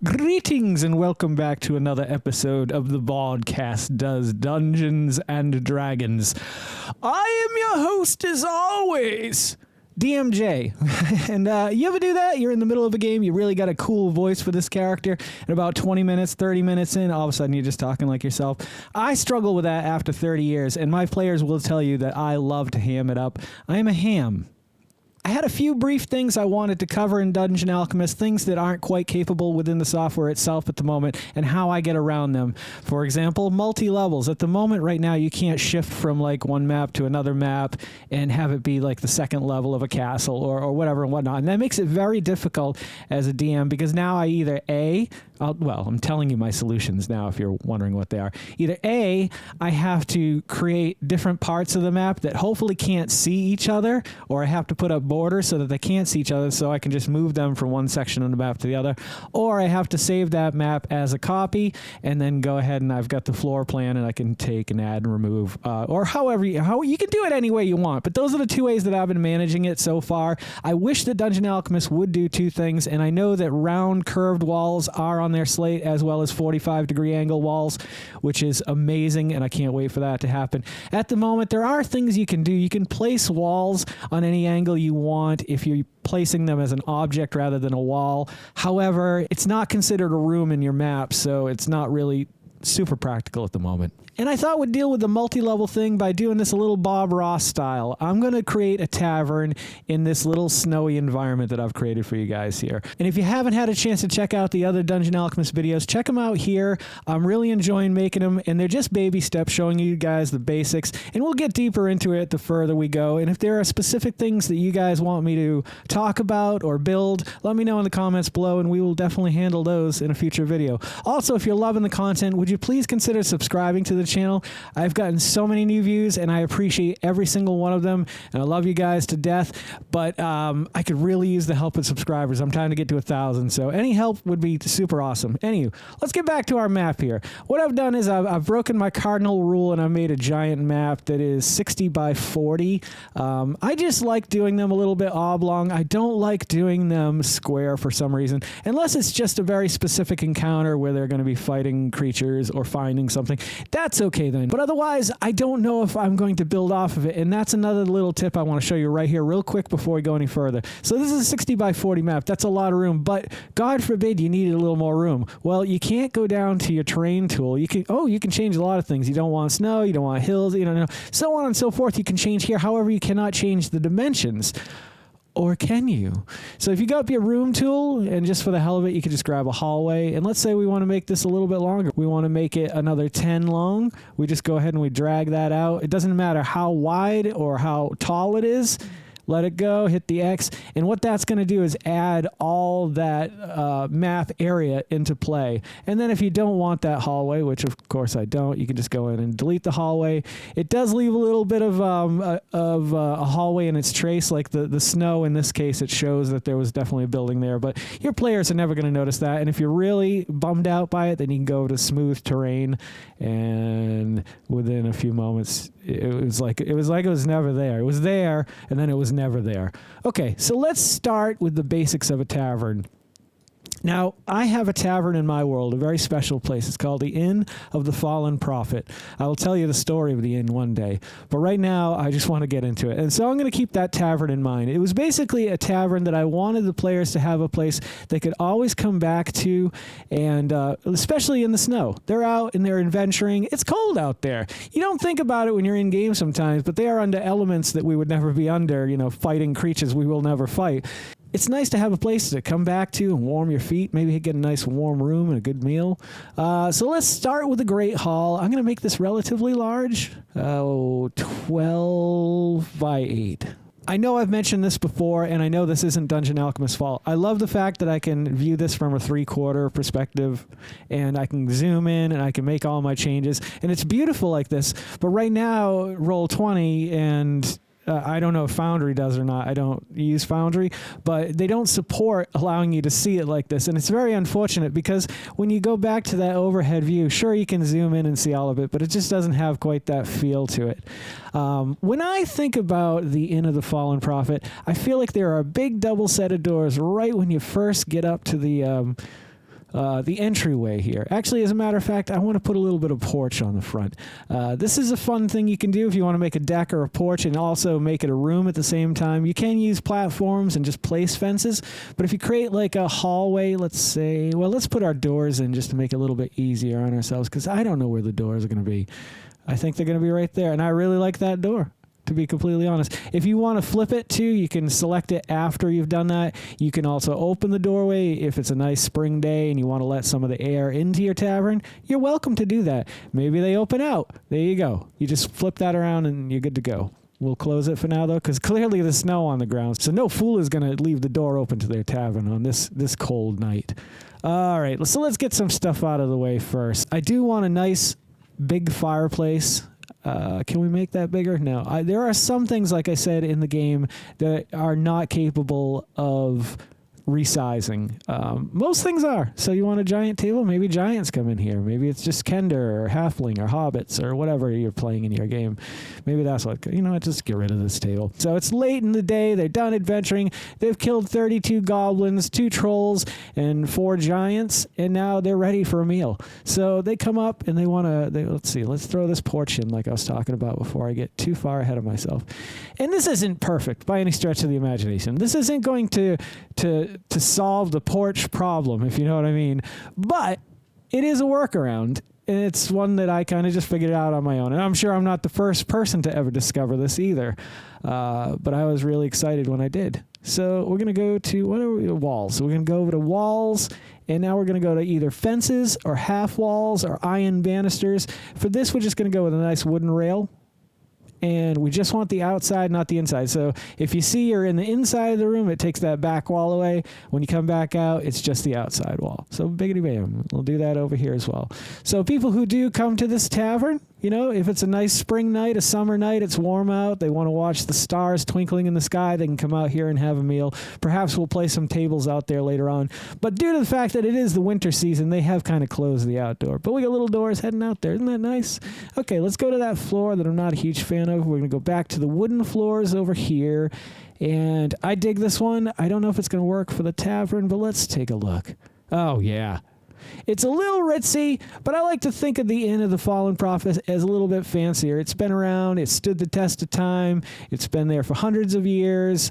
Greetings and welcome back to another episode of the Vodkast does Dungeons and Dragons. I am your host as always, DMJ. And you ever do that? You're in the middle of a game, you really got a cool voice for this character, and about 20 minutes, 30 minutes in, all of a sudden you're just talking like yourself. I struggle with that after 30 years, and my players will tell you that I love to ham it up. I am a ham. I had a few brief things I wanted to cover in Dungeon Alchemist, things that aren't quite capable within the software itself at the moment, and how I get around them. For example, multi-levels. At the moment, right now, you can't shift from like one map to another map and have it be like the second level of a castle or whatever and whatnot. And that makes it very difficult as a DM because now I either I'm telling you my solutions now if you're wondering what they are. Either A, I have to create different parts of the map that hopefully can't see each other, or I have to put up borders so that they can't see each other so I can just move them from one section of the map to the other, or I have to save that map as a copy and then go ahead and I've got the floor plan and I can take and add and remove, or however you can do it any way you want. But those are the two ways that I've been managing it so far. I wish that Dungeon Alchemist would do two things, and I know that round curved walls are on their slate as well as 45-degree angle walls, which is amazing, and I can't wait for that to happen. At the moment, there are things you can do. You can place walls on any angle you want if you're placing them as an object rather than a wall. However, it's not considered a room in your map, so it's not really super practical at the moment. And I thought we'd deal with the multi-level thing by doing this a little Bob Ross style. I'm going to create a tavern in this little snowy environment that I've created for you guys here. And if you haven't had a chance to check out the other Dungeon Alchemist videos, check them out here. I'm really enjoying making them, and they're just baby steps showing you guys the basics. And we'll get deeper into it the further we go. And if there are specific things that you guys want me to talk about or build, let me know in the comments below, and we will definitely handle those in a future video. Also, if you're loving the content, would you please consider subscribing to the channel? I've gotten so many new views and I appreciate every single one of them, and I love you guys to death, but I could really use the help of subscribers. I'm trying to get to 1,000, so any help would be super awesome. Anywho, let's get back to our map here. What I've done is I've broken my cardinal rule and I made a giant map that is 60 by 40. I just like doing them a little bit oblong. I don't like doing them square for some reason, unless it's just a very specific encounter where they're going to be fighting creatures or finding something. That's okay then. But otherwise, I don't know if I'm going to build off of it. And that's another little tip I want to show you right here real quick before we go any further. So this is a 60 by 40 map. That's a lot of room, but God forbid you needed a little more room. Well, you can't go down to your terrain tool. You can change a lot of things. You don't want snow, you don't want hills, so on and so forth. You can change here. However, you cannot change the dimensions. Or can you? So if you go up your room tool, and just for the hell of it, you can just grab a hallway. And let's say we want to make this a little bit longer. We want to make it another 10 long. We just go ahead and we drag that out. It doesn't matter how wide or how tall it is. Let it go, hit the X, and what that's going to do is add all that map area into play. And then if you don't want that hallway, which of course I don't, you can just go in and delete the hallway. It does leave a little bit of a hallway in its trace, like the snow in this case. It shows that there was definitely a building there, but your players are never going to notice that. And if you're really bummed out by it, then you can go to smooth terrain, and within a few moments, it was like it was never there. It was there, and then it was never there. Okay, so let's start with the basics of a tavern. Now, I have a tavern in my world, a very special place. It's called the Inn of the Fallen Prophet. I will tell you the story of the inn one day, but right now I just want to get into it. And so I'm going to keep that tavern in mind. It was basically a tavern that I wanted the players to have a place they could always come back to, and especially in the snow. They're out and they're adventuring. It's cold out there. You don't think about it when you're in game sometimes, but they are under elements that we would never be under, fighting creatures we will never fight. It's nice to have a place to come back to and warm your feet, maybe get a nice warm room and a good meal. So let's start with the Great Hall. I'm going to make this relatively large, 12 by 8. I know I've mentioned this before, and I know this isn't Dungeon Alchemist's fault. I love the fact that I can view this from a 3/4 perspective, and I can zoom in, and I can make all my changes, and it's beautiful like this. But right now, roll 20, and I don't know if Foundry does or not. I don't use Foundry, but they don't support allowing you to see it like this. And it's very unfortunate because when you go back to that overhead view, sure, you can zoom in and see all of it, but it just doesn't have quite that feel to it. When I think about the Inn of the Fallen Prophet, I feel like there are a big double set of doors right when you first get up to the entryway here. Actually, as a matter of fact, I want to put a little bit of porch on the front. This is a fun thing you can do if you want to make a deck or a porch and also make it a room at the same time. You can use platforms and just place fences, but if you create like a hallway, let's put our doors in just to make it a little bit easier on ourselves, because I don't know where the doors are going to be. I think they're going to be right there, and I really like that door, to be completely honest. If you want to flip it too, you can select it after you've done that. You can also open the doorway if it's a nice spring day and you want to let some of the air into your tavern. You're welcome to do that. Maybe they open out. There you go. You just flip that around and you're good to go. We'll close it for now, though, because clearly there's snow on the ground. So no fool is going to leave the door open to their tavern on this cold night. All right, so let's get some stuff out of the way first. I do want a nice big fireplace. Can we make that bigger? No. There are some things, like I said, in the game that are not capable of resizing. Most things are. So you want a giant table? Maybe giants come in here. Maybe it's just Kender or Halfling or Hobbits or whatever you're playing in your game. Maybe that's what, just get rid of this table. So it's late in the day. They're done adventuring. They've killed 32 goblins, 2 trolls, and 4 giants, and now they're ready for a meal. So they come up and they want to, let's throw this porch in like I was talking about before I get too far ahead of myself. And this isn't perfect by any stretch of the imagination. This isn't going to solve the porch problem, if you know what I mean. But it is a workaround, and it's one that I kind of just figured out on my own. And I'm sure I'm not the first person to ever discover this either. But I was really excited when I did. So we're going to go to, walls. So we're going to go over to walls, and now we're going to go to either fences or half walls or iron banisters. For this, we're just going to go with a nice wooden rail. And we just want the outside, not the inside. So if you see you're in the inside of the room, it takes that back wall away. When you come back out, it's just the outside wall. So biggity bam. We'll do that over here as well. So people who do come to this tavern, if it's a nice spring night, a summer night, it's warm out, they want to watch the stars twinkling in the sky, they can come out here and have a meal. Perhaps we'll play some tables out there later on. But due to the fact that it is the winter season, they have kind of closed the outdoor. But we got little doors heading out there. Isn't that nice? Okay, let's go to that floor that I'm not a huge fan of. We're going to go back to the wooden floors over here. And I dig this one. I don't know if it's going to work for the tavern, but let's take a look. Oh, yeah. It's a little ritzy, but I like to think of the Inn of the Fallen Prophet as a little bit fancier. It's been around. It's stood the test of time. It's been there for hundreds of years.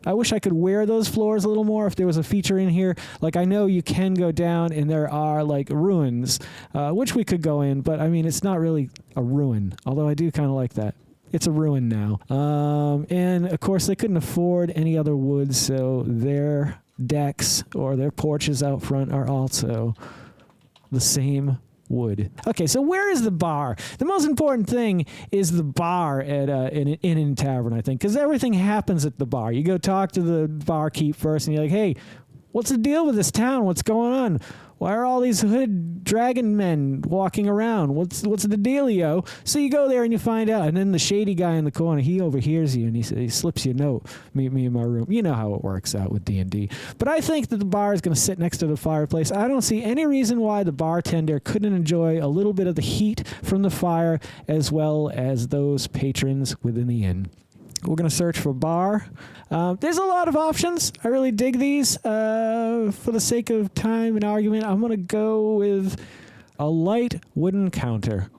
I wish I could wear those floors a little more if there was a feature in here. Like, I know you can go down and there are like ruins, which we could go in, but I mean, it's not really a ruin, although I do kind of like that. It's a ruin now. And of course they couldn't afford any other wood, so their decks or their porches out front are also the same wood. Okay, so where is the bar? The most important thing is the bar at in an inn and tavern, I think, because everything happens at the bar. You go talk to the barkeep first, and you're like, hey, what's the deal with this town? What's going on? Why are all these hooded dragon men walking around? What's the dealio? So you go there and you find out. And then the shady guy in the corner, he overhears you and he slips you a note. Meet me in my room. You know how it works out with D&D. But I think that the bar is going to sit next to the fireplace. I don't see any reason why the bartender couldn't enjoy a little bit of the heat from the fire as well as those patrons within the inn. We're going to search for bar. There's a lot of options. I really dig these. For the sake of time and argument, I'm going to go with a light wooden counter.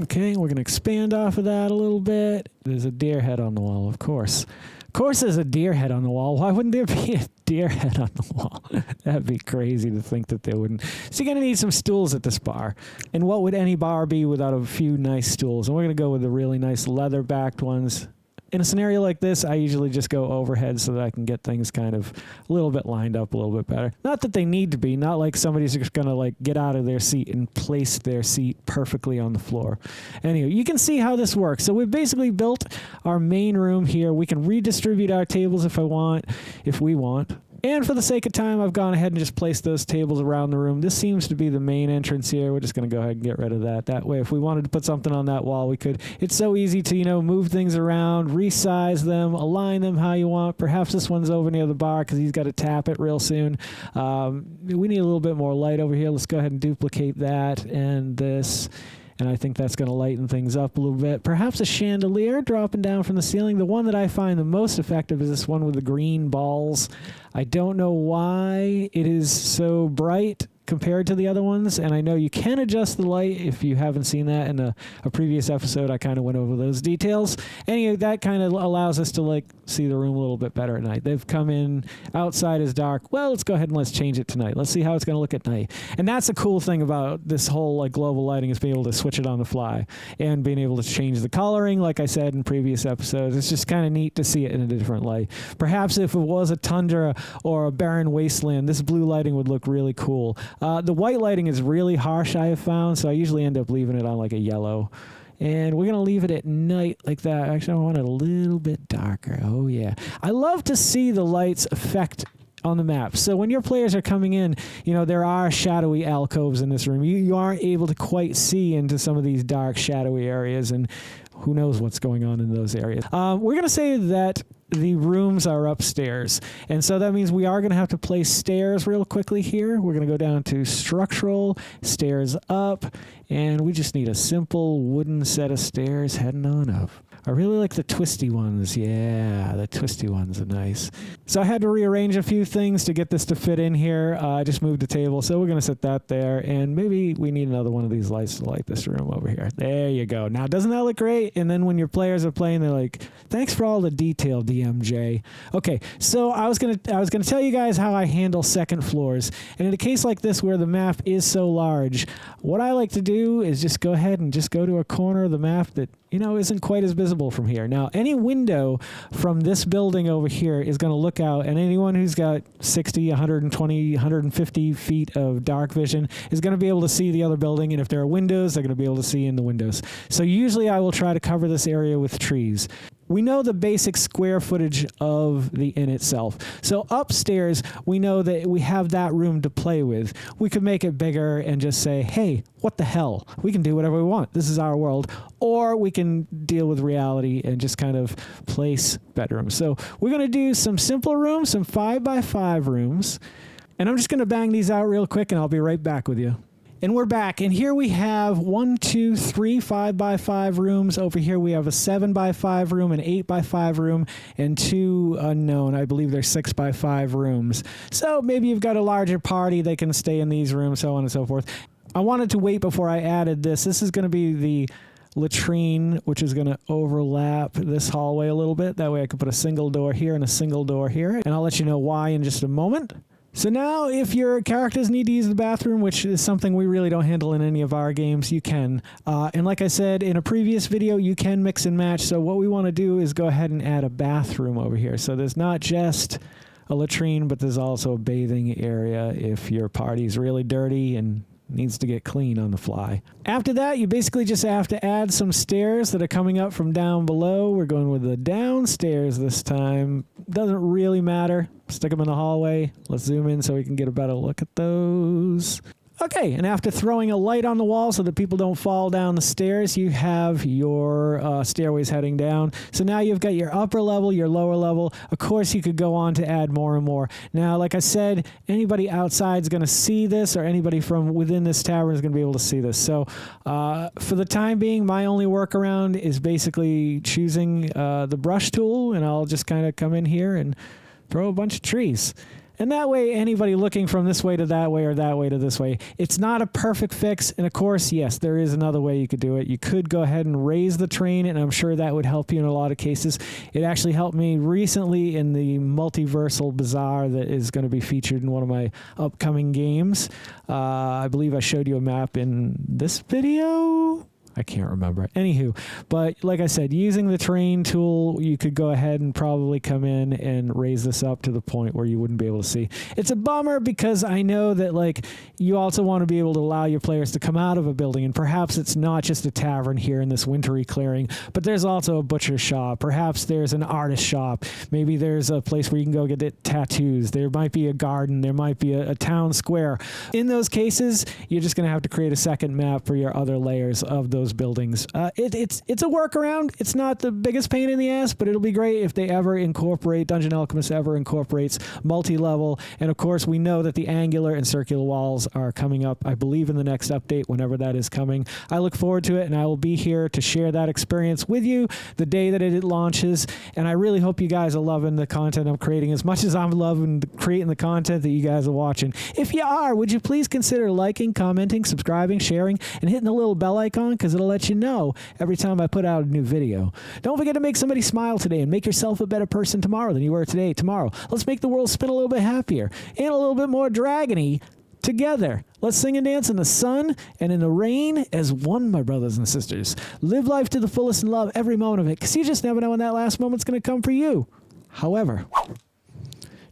Okay, we're going to expand off of that a little bit. There's a deer head on the wall, of course. Of course there's a deer head on the wall. Why wouldn't there be a deer head on the wall? That'd be crazy to think that there wouldn't. So you're going to need some stools at this bar. And what would any bar be without a few nice stools? And we're going to go with the really nice leather-backed ones. In a scenario like this, I usually just go overhead so that I can get things kind of a little bit lined up a little bit better. Not that they need to be, not like somebody's just going to like get out of their seat and place their seat perfectly on the floor. Anyway, you can see how this works. So we've basically built our main room here. We can redistribute our tables if we want. And for the sake of time, I've gone ahead and just placed those tables around the room. This seems to be the main entrance here. We're just going to go ahead and get rid of that. That way, if we wanted to put something on that wall, we could. It's so easy to, move things around, resize them, align them how you want. Perhaps this one's over near the bar because he's got to tap it real soon. We need a little bit more light over here. Let's go ahead and duplicate that and this. And I think that's going to lighten things up a little bit. Perhaps a chandelier dropping down from the ceiling. The one that I find the most effective is this one with the green balls. I don't know why it is so bright compared to the other ones, and I know you can adjust the light. If you haven't seen that in a previous episode, I kind of went over those details. Anyway, that kind of allows us to see the room a little bit better at night. They've come in, outside is dark. Well, let's go ahead and let's change it tonight. Let's see how it's going to look at night. And that's the cool thing about this whole global lighting, is being able to switch it on the fly and being able to change the coloring, like I said in previous episodes. It's just kind of neat to see it in a different light. Perhaps if it was a tundra or a barren wasteland, this blue lighting would look really cool. The white lighting is really harsh, I have found, so I usually end up leaving it on a yellow. And we're going to leave it at night like that. Actually, I want it a little bit darker. Oh, yeah. I love to see the lights affect on the map. So when your players are coming in, there are shadowy alcoves in this room. You aren't able to quite see into some of these dark, shadowy areas, and who knows what's going on in those areas. We're going to say that the rooms are upstairs, and so that means we are going to have to place stairs real quickly here. We're going to go down to structural, stairs up, and we just need a simple wooden set of stairs heading on up. I really like the twisty ones. Yeah, the twisty ones are nice. So I had to rearrange a few things to get this to fit in here. I just moved the table, so we're going to set that there. And maybe we need another one of these lights to light this room over here. There you go. Now, doesn't that look great? And then when your players are playing, they're like, thanks for all the detail, DMJ. Okay, so I was gonna tell you guys how I handle second floors. And in a case like this where the map is so large, what I like to do is just go ahead and just go to a corner of the map that isn't quite as visible from here. Now, any window from this building over here is going to look out, and anyone who's got 60, 120, 150 feet of dark vision is going to be able to see the other building, and if there are windows, they're going to be able to see in the windows. So usually I will try to cover this area with trees. We know the basic square footage of the inn itself. So upstairs, we know that we have that room to play with. We could make it bigger and just say, hey, what the hell? We can do whatever we want. This is our world. Or we can deal with reality and just kind of place bedrooms. So we're going to do some simpler rooms, some 5x5 rooms. And I'm just going to bang these out real quick, and I'll be right back with you. And we're back, and here we have 1, 2, 3 5x5 rooms. Over here we have a 7x5 room, an 8x5 room, and 2 unknown. I believe they're 6x5 rooms. So maybe you've got a larger party, they can stay in these rooms, so on and so forth. I wanted to wait before I added this. This is going to be the latrine, which is going to overlap this hallway a little bit. That way I can put a single door here and a single door here, and I'll let you know why in just a moment. So now, if your characters need to use the bathroom, which is something we really don't handle in any of our games, you can. And like I said in a previous video, you can mix and match. So what we want to do is go ahead and add a bathroom over here. So there's not just a latrine, but there's also a bathing area if your party's really dirty and needs to get clean on the fly. After that, you basically just have to add some stairs that are coming up from down below. We're going with the downstairs this time. Doesn't really matter. Stick them in the hallway. Let's zoom in so we can get a better look at those. Okay, and after throwing a light on the wall so that people don't fall down the stairs, you have your stairways heading down. So now you've got your upper level, your lower level. Of course, you could go on to add more and more. Now, like I said, anybody outside is going to see this, or anybody from within this tavern is going to be able to see this. So for the time being, my only workaround is basically choosing the brush tool, and I'll just kind of come in here and throw a bunch of trees. And that way, anybody looking from this way to that way or that way to this way, it's not a perfect fix. And of course, yes, there is another way you could do it. You could go ahead and raise the train, and I'm sure that would help you in a lot of cases. It actually helped me recently in the multiversal bazaar that is going to be featured in one of my upcoming games. I believe I showed you a map in this video. I can't remember. Anywho, but like I said, using the train tool, you could go ahead and probably come in and raise this up to the point where you wouldn't be able to see. It's a bummer because I know that like you also want to be able to allow your players to come out of a building, and perhaps it's not just a tavern here in this wintry clearing, but there's also a butcher shop. Perhaps there's an artist shop. Maybe there's a place where you can go get tattoos. There might be a garden. There might be a town square. In those cases, you're just going to have to create a second map for your other layers of those buildings. It's a workaround. It's not the biggest pain in the ass, but it'll be great if they ever incorporate, Dungeon Alchemist ever incorporates multi-level. And of course, we know that the angular and circular walls are coming up, I believe, in the next update, whenever that is coming. I look forward to it, and I will be here to share that experience with you the day that it launches. And I really hope you guys are loving the content I'm creating as much as I'm loving creating the content that you guys are watching. If you are, would you please consider liking, commenting, subscribing, sharing, and hitting the little bell icon, because it'll let you know every time I put out a new video. Don't forget to make somebody smile today and make yourself a better person tomorrow than you were today. Tomorrow, let's make the world spin a little bit happier and a little bit more dragony together. Let's sing and dance in the sun and in the rain as one, my brothers and sisters. Live life to the fullest and love every moment of it, because you just never know when that last moment's going to come for you. However,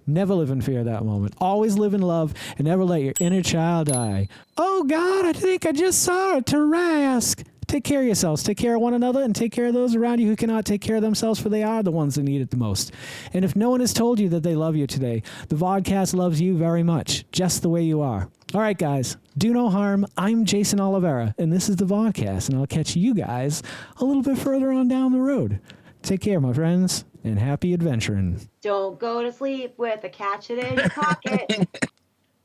never live in fear of that moment. Always live in love and never let your inner child die. Oh God, I think I just saw a Tarrasque. Take care of yourselves. Take care of one another, and take care of those around you who cannot take care of themselves, for they are the ones that need it the most. And if no one has told you that they love you today, the Vodkast loves you very much, just the way you are. All right, guys, do no harm. I'm Geycen Oliveira, and this is the Vodkast, and I'll catch you guys a little bit further on down the road. Take care, my friends, and happy adventuring. Don't go to sleep with a catch it in your pocket.